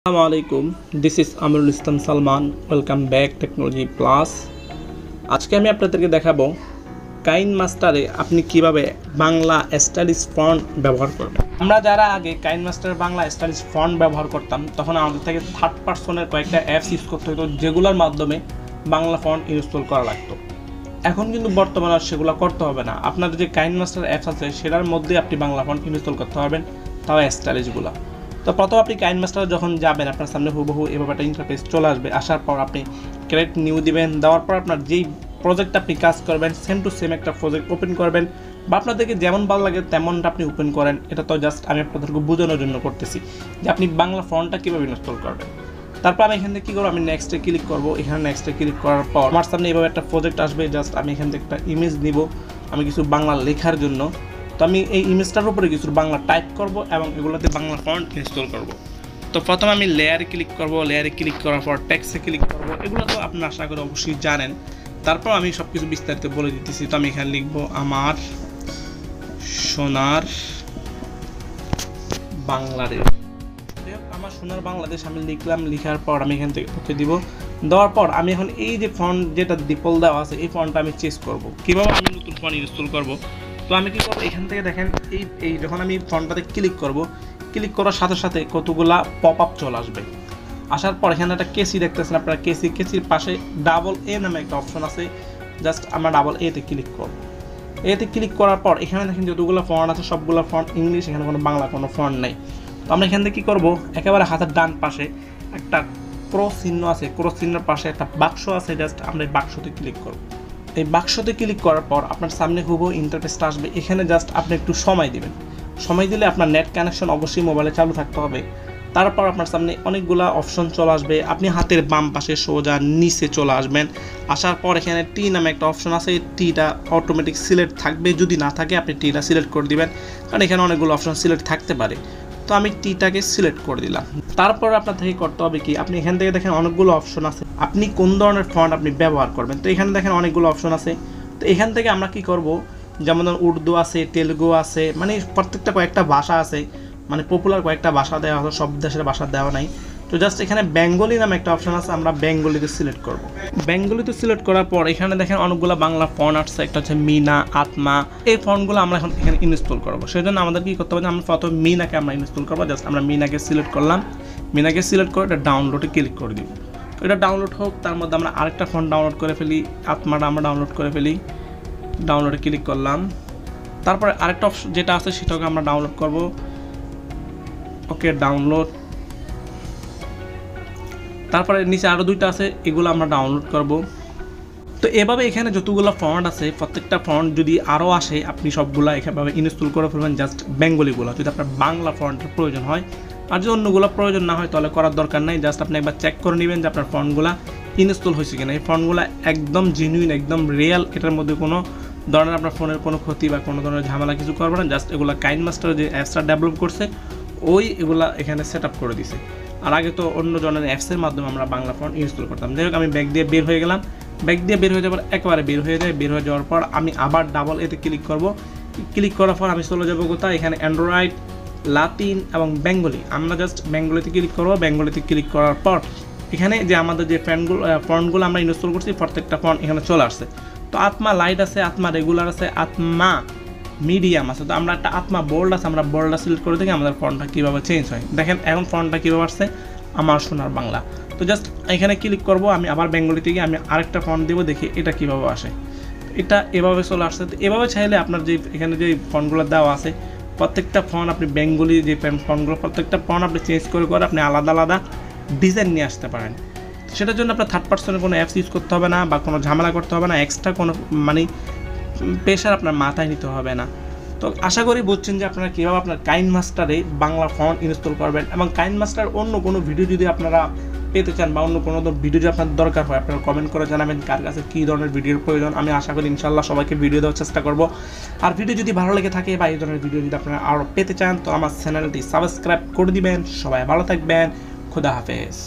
Assalamualaikum, this is Aminul Islam Salman. Welcome back Technology Plus. আজকে আমি আপনাদেরকে দেখাবো কাইনমাস্টারে আপনি কিভাবে বাংলা স্টাইলিশ ফন্ট ব্যবহার করবেন। আমরা যারা আগে কাইনমাস্টার বাংলা স্টাইলিশ ফন্ট ব্যবহার করতাম তখন আমাদের থেকে থার্ড পারসনের কয়েকটা অ্যাপস ইউজ করতে হতো যেগুলোর মাধ্যমে বাংলা ফন্ট ইনস্টল করা লাগতো। এখন কিন্তু বর্তমানে আর সেগুলো করতে হবে না। আপনাদের যে কাইনমাস্টার অ্যাপস আছে সেটার মধ্যে আপনি বাংলা ফন্ট ইনস্টল করতে পারবেন, তাও স্টাইলিশগুলো। তো প্রথম আপনি কাইনমাস্টারে যখন যাবেন আপনার সামনে হুবহু এভাবে একটা ইন্টারফেস চলে আসবে। আসার পর আপনি ক্রিয়েট নিউ দিবেন, দেওয়ার পর আপনার যেই প্রজেক্ট আপনি কাজ করবেন সেম টু সেম একটা প্রজেক্ট ওপেন করবেন বা আপনাদেরকে যেমন ভালো লাগে তেমনটা আপনি ওপেন করেন। এটা তো জাস্ট আমি আপনাদেরকে বোঝানোর জন্য করতেছি যে আপনি বাংলা ফন্টটা কীভাবে ইনস্টল করবেন। তারপর আমি এখান থেকে কী করবো, আমি নেক্সটে ক্লিক করবো। এখানে নেক্সটে ক্লিক করার পর আমার সামনে এভাবে একটা প্রজেক্ট আসবে। জাস্ট আমি এখান থেকে একটা ইমেজ নিব আমি কিছু বাংলা লেখার জন্য। তো আমি এই ইমেজটার উপরে কিছু বাংলা টাইপ করব এবং এগুলোতে বাংলা ফন্ট ইনস্টল করব। তো প্রথমে আমি লেয়ারে ক্লিক করব, লেয়ারে ক্লিক করার পর টেক্সটে ক্লিক করব। এগুলো তো আপনারা আশা করি অবশ্যই জানেন। তারপর আমি সব কিছু বিস্তারিত বলে দিতেছি। তো আমি এখানে লিখব আমার সোনার বাংলাদেশ। আমার সোনার বাংলাদেশ আমি লিখলাম। লিখার পর আমি এখান থেকে ওকে দিব। দেওয়ার পর আমি এখন এই যে ফন্ট যেটা ডিফল্ট দেওয়া আছে এই ফন্টটা আমি চেঞ্জ করব। কীভাবে আমি নতুন ফন্ট ইনস্টল করব, তো আমি কী করবো, এখান থেকে দেখেন এই যখন আমি ফন্টটাতে ক্লিক করব, ক্লিক করার সাথে সাথে কতগুলা পপ আপ চলে আসবে। আসার পর এখানে একটা কেসি দেখতেছেন আপনারা, কেসির পাশে ডাবল এ নামে একটা অপশন আছে। জাস্ট আমরা ডাবল এতে ক্লিক করব। এতে ক্লিক করার পর এখানে দেখেন যতগুলো ফন্ট আছে সবগুলো ফন্ট ইংলিশ, এখানে কোনো বাংলা কোনো ফন্ট নেই। তো আমরা এখান থেকে কী করবো, একেবারে হাতের ডান পাশে একটা ক্রস চিহ্ন আছে, ক্রস চিহ্নের পাশে একটা বাক্স আছে। জাস্ট আমরা এই বাক্সতে ক্লিক করব। এই বাক্সতে ক্লিক করার পর আপনার সামনে হুবহু ইন্টারফেসটা আসবে। এখানে জাস্ট আপনি একটু সময় দিবেন। সময় দিলে আপনার নেট কানেকশন অবশ্যই মোবাইলে চালু থাকতে হবে। তারপর আপনার সামনে অনেকগুলো অপশন চলে আসবে। আপনি হাতের বাম পাশে সোজা নিচে চলে আসবেন। আসার পর এখানে টি নামে একটা অপশন আছে। টিটা অটোমেটিক সিলেক্ট থাকবে, যদি না থাকে আপনি টিটা সিলেক্ট করে দিবেন, কারণ এখানে অনেকগুলো অপশন সিলেক্ট থাকতে পারে। তো আমি টিটাকে সিলেক্ট করে দিলাম। তারপর আপনার থেকে করতে হবে কি, আপনি এখান থেকে দেখেন অনেকগুলো অপশন আছে, আপনি কোন ধরনের ফন্ট আপনি ব্যবহার করবেন। তো এখানে দেখেন অনেকগুলো অপশন আছে। তো এখান থেকে আমরা কি করব, যেমন ধরুন উর্দু আছে, তেলুগু আছে, মানে প্রত্যেকটা কয়েকটা ভাষা আছে, মানে পপুলার কয়েকটা ভাষা দেওয়া হলো, সব দেশের ভাষা দেওয়া নাই। তো জাস্ট এখানে বেঙ্গলি নামে একটা অপশন আছে, আমরা বেঙ্গলিতে সিলেক্ট করব। বেঙ্গলিতে সিলেক্ট করার পর এখানে দেখেন অনেকগুলো বাংলা ফন্ট আসছে। একটা হচ্ছে মিনা, আত্মা। এই ফন্টগুলো আমরা এখন এখানে ইনস্টল করবো। সেই জন্য আমাদের কী করতে হবে, আমরা প্রথমে মিনাকে আমরা ইনস্টল করবো। জাস্ট আমরা মিনাকে সিলেক্ট করলাম। মিনাকে সিলেক্ট করে এটা ডাউনলোডে ক্লিক করে দিব। তো এটা ডাউনলোড হোক, তার মধ্যে আমরা আরেকটা ফন্ট ডাউনলোড করে ফেলি। আত্মাটা আমরা ডাউনলোড করে ফেলি। ডাউনলোডে ক্লিক করলাম। তারপরে আরেকটা অপশন যেটা আছে সেটাকে আমরা ডাউনলোড করব। ওকে, ডাউনলোড। তারপরে নিচে আরও দুইটা আছে, এগুলো আমরা ডাউনলোড করব। তো এভাবে এখানে যতগুলো ফন্ট আছে প্রত্যেকটা ফন্ট যদি আরও আসে আপনি সবগুলো এভাবে ইনস্টল করে ফেলবেন। জাস্ট বেঙ্গলিগুলো যদি আপনার বাংলা ফন্টের প্রয়োজন হয়, আর যদি অন্যগুলো প্রয়োজন না হয় তাহলে করার দরকার নাই। জাস্ট আপনি একবার চেক করে নেবেন যে আপনার ফন্টগুলো ইনস্টল হয়েছে কিনা। এই ফন্টগুলো একদম জেনুইন, একদম রিয়েল। এটার মধ্যে কোনো ধরনের আপনার ফোনের কোনো ক্ষতি বা কোনো ধরনের ঝামেলা কিছু করবে না। জাস্ট এগুলো কাইনমাস্টার যে অ্যাপসটা ডেভেলপ করছে এগুলা এখানে সেট আপ করে দিছে। আর আগে তো অন্য ধরনের অ্যাপসের মাধ্যমে আমরা বাংলা ফন্ট ইনস্টল করতাম। যাই হোক, আমি ব্যাক দিয়ে বের হয়ে গেলাম। ব্যাক দিয়ে বের হয়ে যাওয়ার একেবারে বের হয়ে যায়। বের হয়ে যাওয়ার পর আমি আবার ডাবল এতে ক্লিক করব। ক্লিক করার পর আমি চলে যাবো কোথায়, এখানে অ্যান্ড্রয়েড, লাতিন এবং বেঙ্গলি। আমরা জাস্ট বেঙ্গলিতে ক্লিক করবো। বেঙ্গলিতে ক্লিক করার পর এখানে যে আমাদের যে ফন্টগুলো আমরা ইনস্টল করছি প্রত্যেকটা ফন্ট এখানে চলে আসছে। তো আত্মা লাইট আছে, আত্মা রেগুলার আছে, আত্মা মিডিয়াম আছে। তো আমরা একটা আত্মা বোল্ড আছে, আমরা বোল্ডটা সিলেক্ট করে দেখি আমাদের ফন্টটা কীভাবে চেঞ্জ হয়। দেখেন এখন ফন্টটা কীভাবে আসছে, আমার সোনার বাংলা। তো জাস্ট এখানে ক্লিক করব। আমি আবার বেঙ্গলিতে গিয়ে আমি আরেকটা ফন্ট দেবো, দেখি এটা কীভাবে আসে। এটা এভাবে চলে আসছে। তো এভাবে চাইলে আপনার যে এখানে যে ফন্টগুলো দেওয়া আছে প্রত্যেকটা ফন্ট আপনি বেঙ্গলি যে ফন্টগুলো প্রত্যেকটা ফন্ট আপনি চেঞ্জ করে আপনি আলাদা আলাদা ডিজাইন নিয়ে আসতে পারেন। সেটার জন্য আপনার থার্ড পার্সনের কোনো অ্যাপস ইউজ করতে হবে না বা কোনো ঝামেলা করতে হবে না, এক্সট্রা কোনো মানে প্রেশার আপনার মাথায় নিতে হবে না। তো আশা করি বুঝছেন যে আপনারা কীভাবে আপনার কাইনমাস্টারে বাংলা ফন্ট ইনস্টল করবেন। এবং কাইনমাস্টার অন্য কোনো ভিডিও যদি আপনারা পেতে চান বা অন্য কোনো ভিডিও যদি আপনার দরকার হয় আপনারা কমেন্ট করে জানাবেন কার কাছে কী ধরনের ভিডিওর প্রয়োজন। আমি আশা করি ইনশাল্লাহ সবাইকে ভিডিও দেওয়ার চেষ্টা করব। আর ভিডিও যদি ভালো লেগে থাকে বা এই ধরনের ভিডিও যদি আপনারা আরও পেতে চান তো আমার চ্যানেলটি সাবস্ক্রাইব করে দিবেন। সবাই ভালো থাকবেন। খুদা হাফেজ।